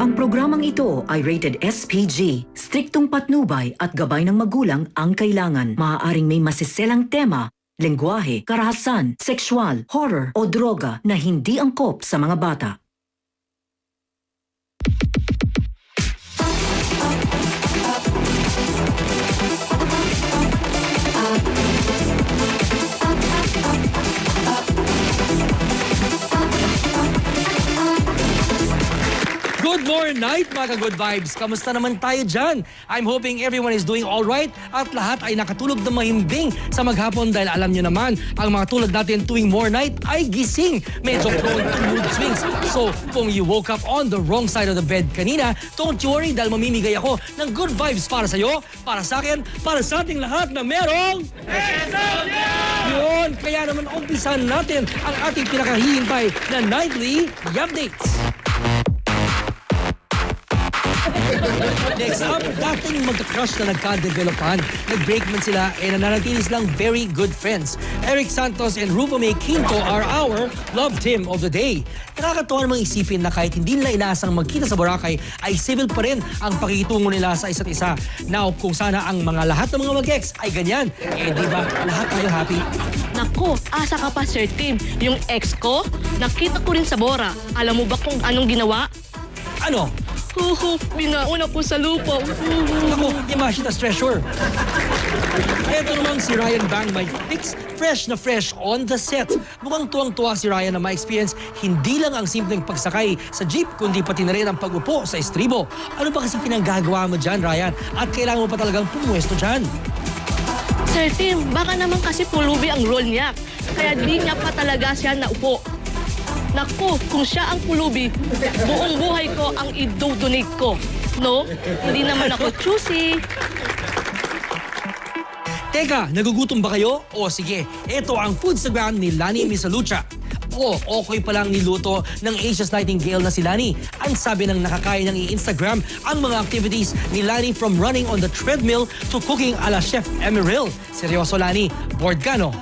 Ang programang ito ay rated SPG. Striktong patnubay at gabay ng magulang ang kailangan. Maaaring may masiselang tema, lengguwahe, karahasan, sexual, horror o droga na hindi angkop sa mga bata. Good morning, night, mga ka-good vibes. Kamusta naman tayo dyan? I'm hoping everyone is doing alright at lahat ay nakatulog na mahimbing sa maghapon dahil alam nyo naman, ang mga tulad natin tuwing more night ay gising. Medyo prone to mood swings. So, kung you woke up on the wrong side of the bed kanina, don't you worry dahil mamimigay ako ng good vibes para sa'yo, para sa akin, para sa ating lahat na merong... Yun! Kaya naman umpisan natin ang ating pinakahihintay na nightly updates. Next up, dating magka-crush na nagka-developan. Nag-break man sila nananatili silang very good friends. Eric Santos and Rupa May Quinto are our Love Team of the Day. Nakakatawa namang isipin na kahit hindi nila inaasang magkita sa Boracay, ay civil pa rin ang pakikitungo nila sa isa't isa. Now, kung sana ang mga lahat ng mga mag-ex ay ganyan, di ba lahat tayo happy? Naku, asa ka pa, Sir Tim. Yung ex ko, nakita ko rin sa Bora. Alam mo ba kung anong ginawa? Ano? Binauna ko sa lupa. Naku, Yamashita's treasure. Eto namang si Ryan Bang may fix, fresh na fresh on the set. Mukhang tuwang-tuwa si Ryan na ma-experience hindi lang ang simpleng pagsakay sa jeep, kundi pati na rin ang pag-upo sa estribo. Ano ba kasi pinanggagawa mo dyan, Ryan? At kailangan mo pa talagang pumwesto dyan? Sir Tim, baka naman kasi pulubi ang role niya. Kaya di niya pa talaga siya naupo. Naku, kung siya ang pulubi, buong buhay ko ang i-donate ko. No? Hindi naman ako choosy. Teka, nagugutom ba kayo? O sige, ito ang Foodstagram ni Lani Misalucha. Okay pa lang niluto ng Asia's Nightingale na si Lani. Ang sabi ng nakakaya ng i-Instagram ang mga activities ni Lani from running on the treadmill to cooking ala Chef Emeril. Seryoso, Lani, bored ka, no?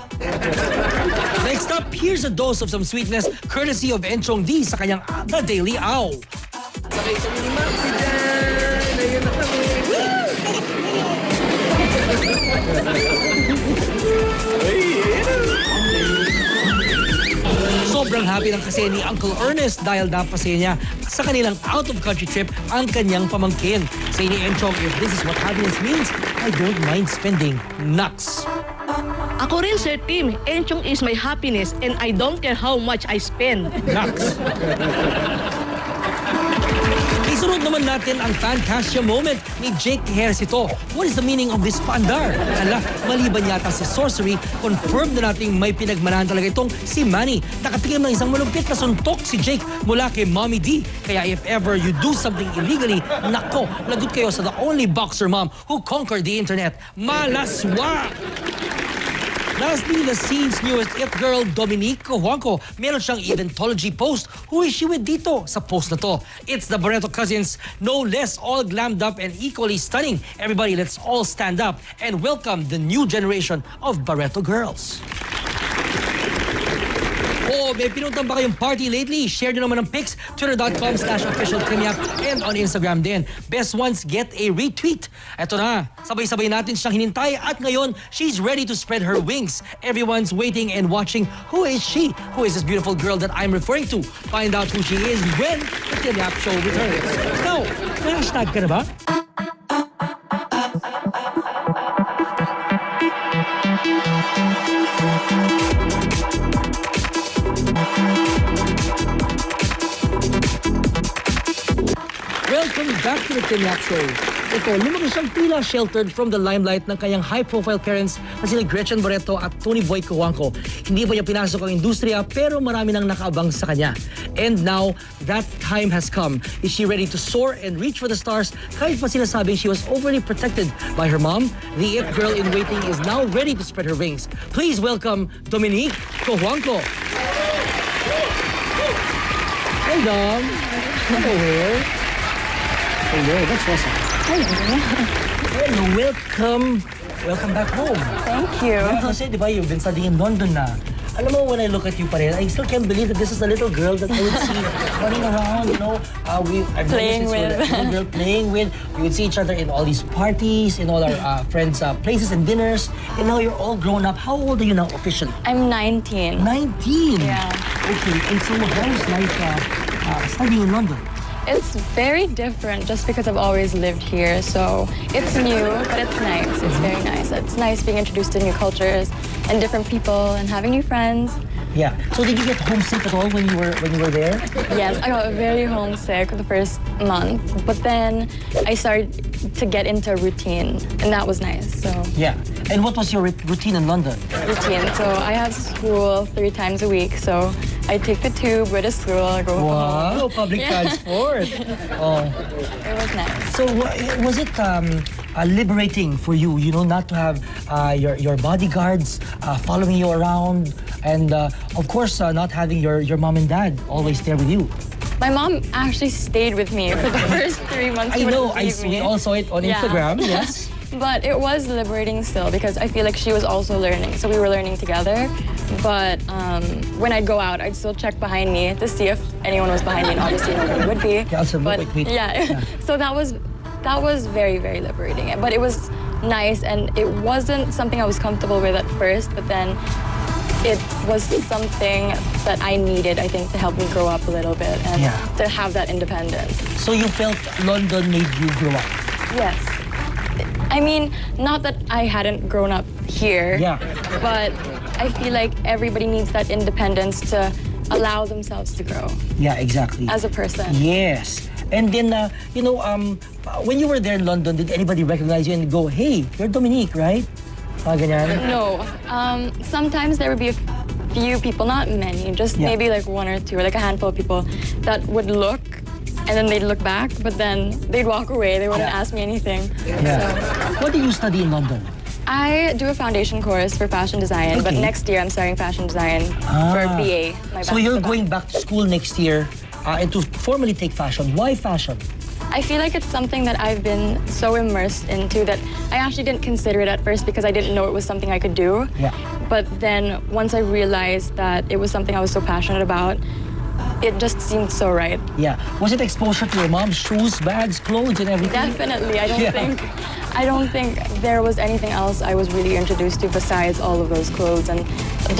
Next up, here's a dose of some sweetness courtesy of Enchong D sa kanyang The Daily Ow. Sabay kami ni Maxi dyan. Ayun na kami. Sobrang happy lang kasi ni Uncle Ernest dahil napasaya niya sa kanilang out-of-country trip ang kanyang pamangkin. Say ni Enchong, if this is what happiness means, I don't mind spending nuts. Ako rin, Sir Tim. Enchong is my happiness and I don't care how much I spend. Nuts. Isunod naman natin ang Fantasia moment ni Jake Ejercito. What is the meaning of this pandar? Ala, maliban yata sa sorcery, confirmed na nating may pinagmanahan talaga itong si Manny. Nakatikim ng isang malupit na suntok si Jake mula kay Mommy D. Kaya if ever you do something illegally, nako, lagot kayo sa the only boxer mom who conquered the internet, Malaswa! Lastly, the scene's newest it girl, Dominique cojuangco. Meron siyang eventology post. Who is she with dito sa post na to? It's the Barreto cousins, no less, all glammed up and equally stunning. Everybody, let's all stand up and welcome the new generation of Barreto girls. May pinuntang ba kayong party lately? Share nyo naman ng pics, twitter.com/officialtimyap and on Instagram din. Best ones get a retweet. Eto na, sabay-sabay natin siyang hinintay at ngayon, she's ready to spread her wings. Everyone's waiting and watching. Who is she? Who is this beautiful girl that I'm referring to? Find out who she is when the Timyap Show returns. Now, may hashtag ka na ba? Welcome back to the Timyap Show. Ito, lumaki siyang tila sheltered from the limelight ng kanyang high-profile parents na sila Gretchen Barreto at Tony Boy cojuangco. Hindi pa niya pinasok ang industriya pero marami nang nakaabang sa kanya. And now, that time has come. Is she ready to soar and reach for the stars? Kahit pa sila sabing she was overly protected by her mom, the it girl in waiting is now ready to spread her wings. Please welcome Dominique cojuangco. Hey, Dom. Hello here. Hello, that's awesome. Hello, welcome. Welcome back home. Thank you. Kasi, di ba, you've been studying in London na. alam mo, when I look at you pa rin, I still can't believe that this is a little girl that I would see running around, you know. I've Playing noticed with. a little girl playing with. We would see each other in all these parties, in all our friends' places and dinners. And now you're all grown up. How old are you now officially? I'm 19. 19? Yeah. Okay, and so how is life studying in London? It's very different just because I've always lived here. So it's new, but it's nice. It's very nice. It's nice being introduced to new cultures and different people and having new friends. Yeah. So did you get homesick at all when you were there? Yes, I got very homesick the first month, but then I started to get into a routine, and that was nice. So Yeah. And what was your routine in London? routine. So I have school 3 times a week. So I take the tube, go to school, I go Wow, home. public Yeah. transport. Oh. It was nice. So was it liberating for you, you know, not to have your bodyguards following you around, and of course not having your mom and dad always there with you? My mom actually stayed with me for the first 3 months. I She know, wouldn't leave we me. all saw it on Yeah. Instagram, yes. But it was liberating still because I feel like she was also learning. So we were learning together. But when I'd go out, I'd still check behind me to see if anyone was behind me. And obviously nobody would be. Yeah, also, but wait. yeah. So that was very, very liberating. But it was nice, and it wasn't something I was comfortable with at first. But then it was something that I needed, I think, to help me grow up a little bit and Yeah. to have that independence. So you felt London made you grow up? Yes. I mean, not that I hadn't grown up here, Yeah. but I feel like everybody needs that independence to allow themselves to grow Yeah, exactly. as a person. Yes. And then, when you were there in London, did anybody recognize you and go, hey, you're Dominique, right? Ganyan. No. Sometimes there would be a few people, not many, just Yeah. maybe like 1 or 2, or like a handful of people that would look and then they'd look back, but then they'd walk away. They wouldn't Yeah. ask me anything. Yeah. What did you study in London? I do a foundation course for fashion design, but Okay. next year I'm starting fashion design for BA. My So you're bachelor's. going back to school next year and to formally take fashion. Why fashion? I feel like it's something that I've been so immersed into that I actually didn't consider it at first because I didn't know it was something I could do. Yeah. But then once I realized that it was something I was so passionate about, it just seemed so right. Yeah. Was it exposure to your mom's shoes, bags, clothes, and everything? Definitely. I Yeah. don't think there was anything else I was really introduced to besides all of those clothes and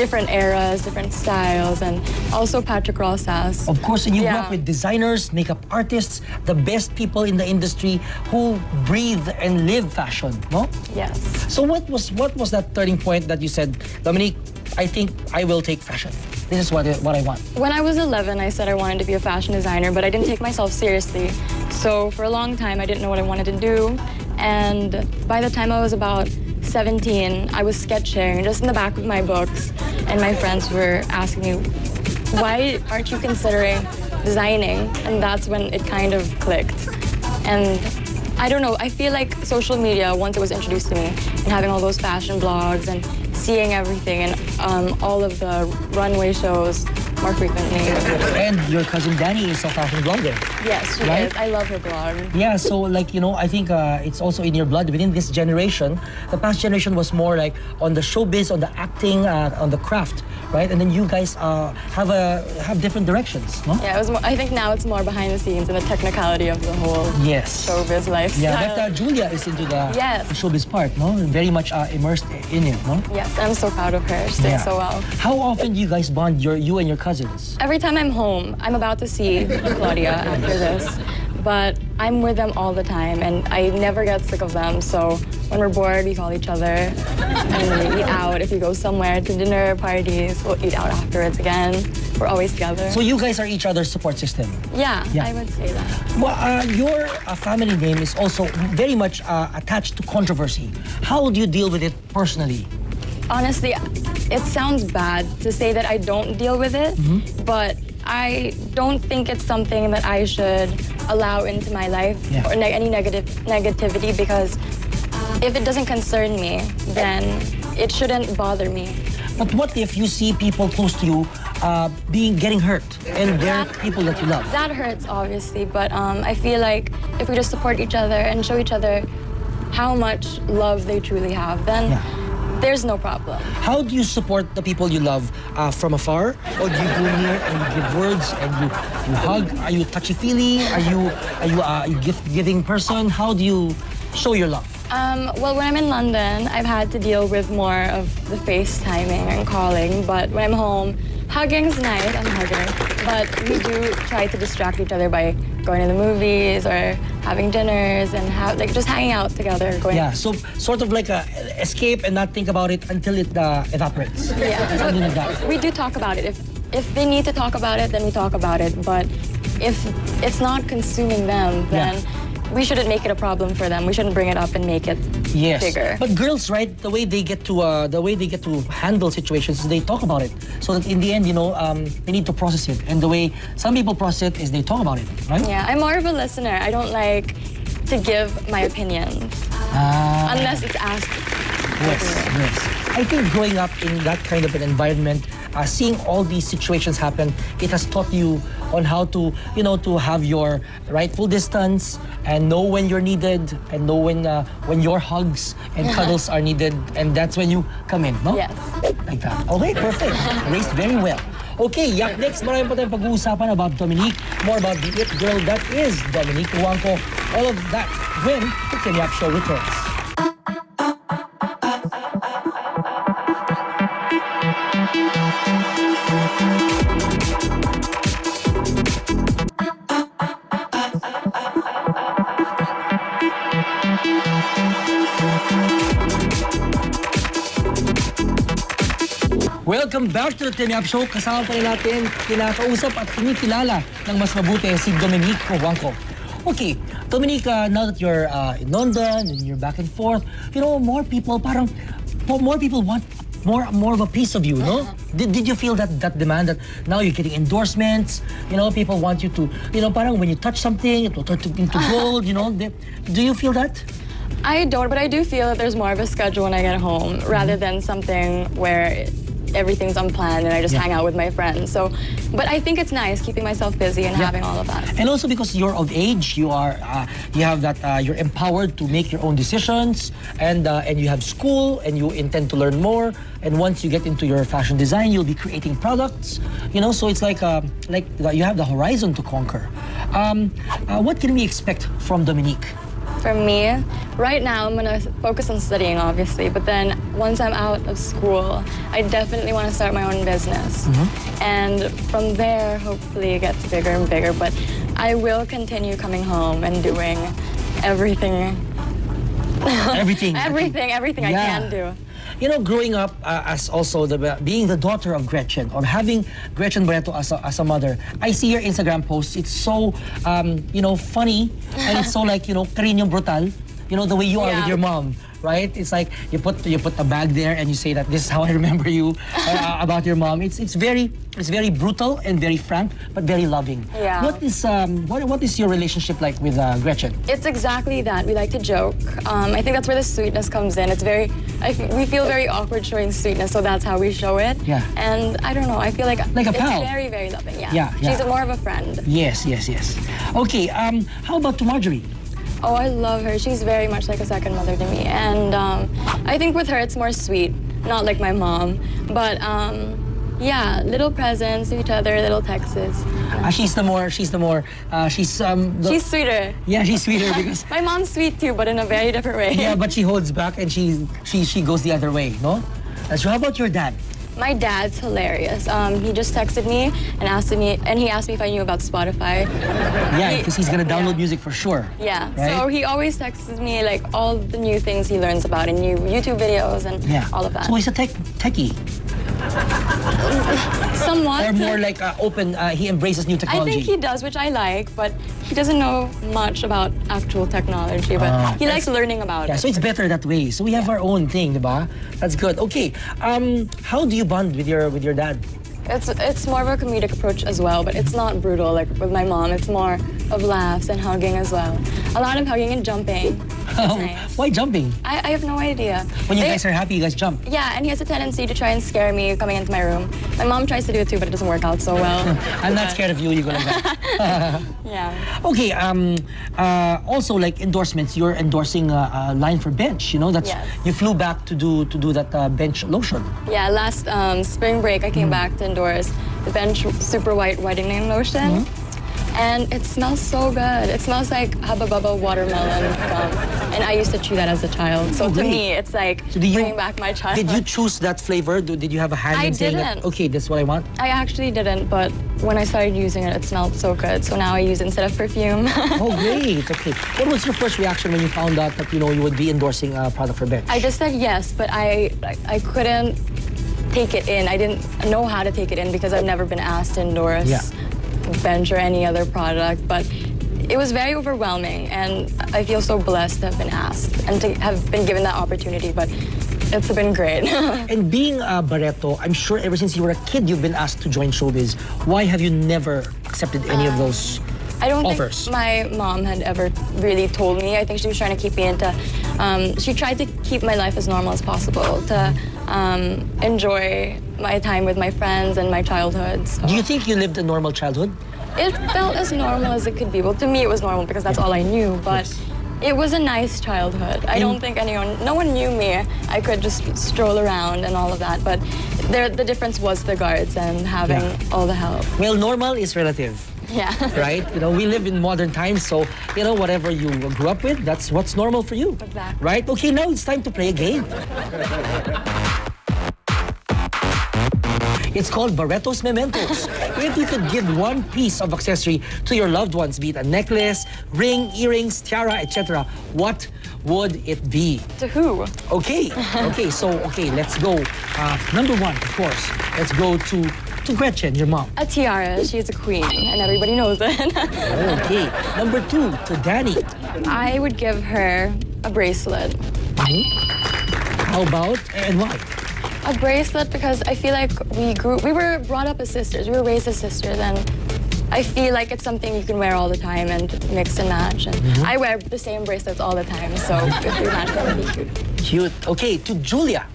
different eras, different styles, and also Patrick Rosas. Of course, and you grew Yeah. up with designers, makeup artists, the best people in the industry who breathe and live fashion, no? Yes. So what was that turning point that you said, Dominique, I think I will take fashion. This is what I want. When I was 11, I said I wanted to be a fashion designer, but I didn't take myself seriously. So for a long time, I didn't know what I wanted to do. And by the time I was about 17, I was sketching just in the back of my books. And my friends were asking me, why aren't you considering designing? And that's when it kind of clicked. And I don't know, I feel like social media, once it was introduced to me, and having all those fashion blogs and seeing everything and all of the runway shows more frequently. And your cousin Danny is a fashion blogger. Yes, she Right? is. I love her blog. Yeah, so I think it's also in your blood within this generation. The past generation was more like on the showbiz, on the acting, on the craft, right? And then you guys have different directions, no? Yeah, it was more, I think now it's more behind the scenes and the technicality of the whole Yes. showbiz lifestyle. Yeah, but Julia is into the Yes. showbiz part, no? Very much immersed in it, no? Yes, I'm so proud of her. She's doing so well. How often do you guys bond, you and your cousins? Every time I'm home, I'm about to see Claudia after this, but I'm with them all the time and I never get sick of them. So when we're bored, we call each other and we eat out. If we go somewhere to dinner, parties, we'll eat out afterwards again. We're always together. So you guys are each other's support system. Yeah, Yeah. I would say that. Well, your family name is also very much attached to controversy. How do you deal with it personally? Honestly, it sounds bad to say that I don't deal with it, but I don't think it's something that I should allow into my life Yeah. or any negativity because if it doesn't concern me, then it shouldn't bother me. But what if you see people close to you getting hurt and they're people that you love? That hurts, obviously, but I feel like if we just support each other and show each other how much love they truly have, then there's no problem. How do you support the people you love from afar? Or do you go near and you give words and you hug? Are you touchy-feely? Are you a gift-giving person? How do you show your love? Well, when I'm in London, I've had to deal with more of the FaceTiming and calling. But when I'm home, hugging's nice. I'm a hugger. But we do try to distract each other by going to the movies or having dinners and just hanging out together. Yeah, so sort of like a escape and not think about it until it evaporates. Yeah, Something like that. we do talk about it. If they need to talk about it, then we talk about it. But if it's not consuming them, then we shouldn't make it a problem for them. We shouldn't bring it up and make it bigger. But girls, right? The way they get to handle situations is they talk about it. So that in the end, they need to process it. And the way some people process it is they talk about it, right? Yeah, I'm more of a listener. I don't like to give my opinions unless it's asked. Yes. I think growing up in that kind of an environment, seeing all these situations happen, it has taught you on how to, to have your rightful distance and know when you're needed and know when your hugs and cuddles are needed, and that's when you come in, no? Yes. Like that. Okay, perfect. Raised very well. Okay, next, marami pa tayong pag-uusapan about Dominique, more about the it girl that is Dominique Cojuangco. All of that when the Kenyap Show returns. Welcome back to the Kenyap Show. Kasama pa rin natin, kinakausap at kinikilala ng mas mabuti si Dominique Cojuangco. Okay, Dominique, now that you're in London and you're back and forth, more people want more of a piece of you, no? Did you feel that demand that now you're getting endorsements? People want you to, parang when you touch something, it will turn into gold, Do you feel that? I don't, but I do feel that there's more of a schedule when I get home rather than something where everything's unplanned and I just hang out with my friends. But I think it's nice keeping myself busy and having all of that. And also because you're of age, you have that you're empowered to make your own decisions, and you have school and you intend to learn more. And once you get into your fashion design, you'll be creating products. So it's like you have the horizon to conquer. What can we expect from Dominique? For me, right now I'm gonna focus on studying, obviously, but then once I'm out of school, I definitely want to start my own business. And from there, hopefully it gets bigger and bigger, but I will continue coming home and doing everything. Everything I can do. Growing up as also being the daughter of Gretchen, or having Gretchen Barreto as a mother, I see your Instagram posts. It's so, funny, and it's so like, cariño brutal, the way you are with your mom, right? It's like you put the bag there and you say that this is how I remember you about your mom. It's very brutal and very frank, but very loving. Yeah. What is your relationship like with Gretchen? It's exactly that. We like to joke. I think that's where the sweetness comes in. We feel very awkward showing sweetness, so that's how we show it. Yeah. And I don't know, I feel like a pal. It's very, very loving. Yeah. She's more of a friend. Yes. Okay, how about to Marjorie? Oh, I love her. She's very much like a second mother to me. And I think with her, it's more sweet. Not like my mom. But little presents to each other, little texts. She's sweeter. Yeah, she's sweeter because my mom's sweet too, but in a very different way. Yeah, but she holds back and she goes the other way, no? So how about your dad? My dad's hilarious. He just texted me and he asked me if I knew about Spotify. Yeah, because he's gonna download music for sure. Yeah, right? So he always texts me like all the new things he learns about and new YouTube videos and all of that. So he's a techie. Somewhat. Or more like open, he embraces new technology. I think he does, which I like, but he doesn't know much about actual technology, but he likes learning about it. Yeah, so it's better that way. So we have our own thing, diba? That's good. Okay, how do you bond with your dad? It's more of a comedic approach as well, but it's not brutal like with my mom. It's more of laughs and hugging as well. A lot of hugging and jumping. It's nice. Why jumping? I have no idea. When you guys are happy, you guys jump. Yeah, and he has a tendency to try and scare me coming into my room. My mom tries to do it too, but it doesn't work out so well. I'm not scared of you. You go like that. Yeah. Okay. Also, like endorsements, you're endorsing a line for Bench. You know, that's Yes. you flew back to do that Bench lotion. Yeah, last spring break I came back to endorse the Bench Super White Whitening Lotion. And it smells so good. It smells like Hubba Bubba watermelon gum. And I used to chew that as a child. So to great. me, it's like So do you- bringing back my childhood. Did you choose that flavor? Did you have a hand I in saying that? didn't. Okay, that's what I want. I actually didn't, but when I started using it, it smelled so good. So now I use it instead of perfume. Oh, great. Okay. What was your first reaction when you found out that you would be endorsing a product for Bench? I just said yes, but I couldn't take it in. I didn't know how to take it in because I've never been asked to endorse Bench or any other product. But it was very overwhelming, and I feel so blessed to have been asked and to have been given that opportunity. But it's been great. And being Barreto, I'm sure ever since you were a kid, you've been asked to join showbiz. Why have you never accepted any of those I don't offers? think my mom had ever really told me. I think she was trying to keep me into... she tried to keep my life as normal as possible, to enjoy my time with my friends and my childhood. So. Do you think you lived a normal childhood? It felt as normal as it could be. Well, to me, it was normal because that's all I knew. But it was a nice childhood. I don't think no one knew me. I could just stroll around and all of that. But the difference was the guards and having all the help. Well, normal is relative. Yeah. Right? We live in modern times, so, whatever you grew up with, that's what's normal for you. Exactly. Right? Okay, now it's time to play a game. It's called Barreto's Mementos. If you could give one piece of accessory to your loved ones, be it a necklace, ring, earrings, tiara, etc., what would it be? To who? Okay, let's go. Number one, of course, let's go to Gretchen, your mom. A tiara. She's a queen, and everybody knows it. Okay, number two, to Danny. I would give her a bracelet. How about, and why? A bracelet because I feel like we were brought up as sisters. We were raised as sisters, and I feel like it's something you can wear all the time and mix and match. And I wear the same bracelets all the time, so if you match, that would be cute. Cute. Okay, to Julia.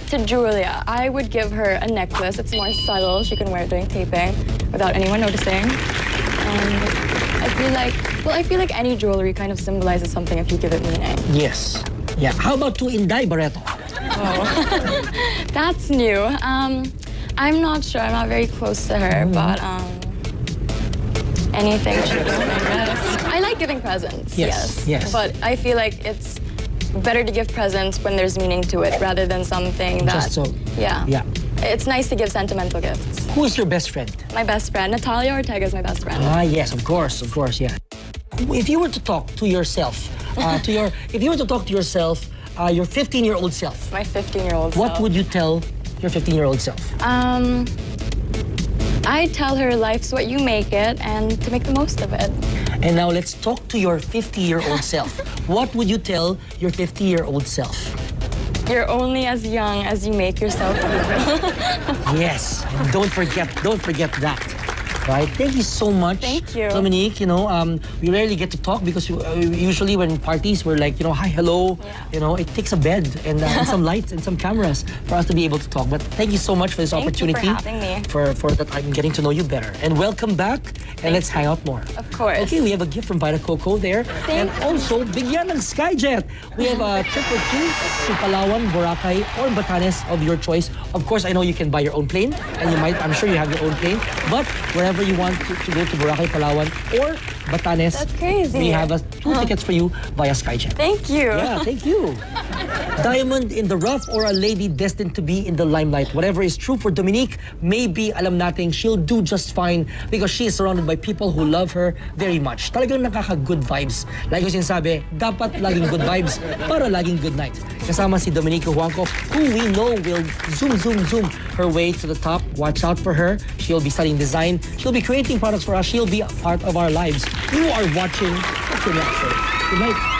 To Julia, I would give her a necklace. It's more subtle. She can wear it during taping without anyone noticing. And I feel like any jewelry kind of symbolizes something if you give it meaning. Yes. Yeah. How about to Inday Barreto? Oh, that's new. I'm not sure. I'm not very close to her, but anything she can, I guess. I like giving presents. Yes. But I feel like it's better to give presents when there's meaning to it rather than something that... Just so. Yeah. It's nice to give sentimental gifts. Who is your best friend? My best friend. Natalia Ortega is my best friend. Yes, of course, yeah. If you were to talk to yourself, if you were to talk to yourself, your 15-year-old self. My 15-year-old self. What would you tell your 15-year-old self? I tell her life's what you make it and to make the most of it. And now let's talk to your 50-year-old self. What would you tell your 50-year-old self? You're only as young as you make yourself feel. Yes, and don't forget that. Right? Thank you so much. Thank you. Dominique, we rarely get to talk because usually when parties we're like, hi, hello. Yeah. It takes a bed and some lights and some cameras for us to be able to talk. But thank you so much for this opportunity. Thank you for having me. For that I'm getting to know you better. And welcome back and let's hang out more. Of course. Okay, we have a gift from Vita Coco there. And also, bigyan ng Skyjet. We have a trip or two to Palawan, Boracay, or Batanes of your choice. Of course, I know you can buy your own plane and I'm sure you have your own plane. But wherever you want to go to Boracay, Palawan, or Batanes. That's crazy. We have 2 tickets for you via Skyjet. Thank you. Yeah, thank you. Diamond in the rough or a lady destined to be in the limelight. Whatever is true for Dominique, maybe alam nating she'll do just fine because she is surrounded by people who love her very much. Talagang nakaka-good vibes. Like yung sinasabi, dapat laging good vibes para laging good night. Kasama si Dominique Cojuangco, who we know will zoom her way to the top. Watch out for her. She'll be studying design. She'll be creating products for us. She'll be a part of our lives. You are watching the Dominique Show. Good night.